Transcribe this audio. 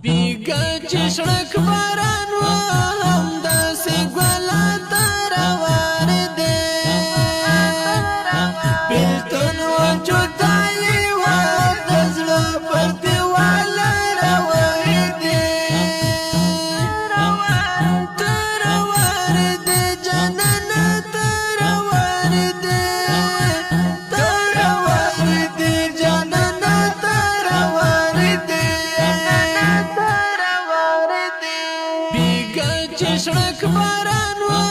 بیگا چشڑک بارانو هم داسې ګلا تروار دے بیلتون وجودای و دزلو پر دیوال روار دے تروار دے جنن تروار دے تروار دے جنن تروار دے چشڑک بارانو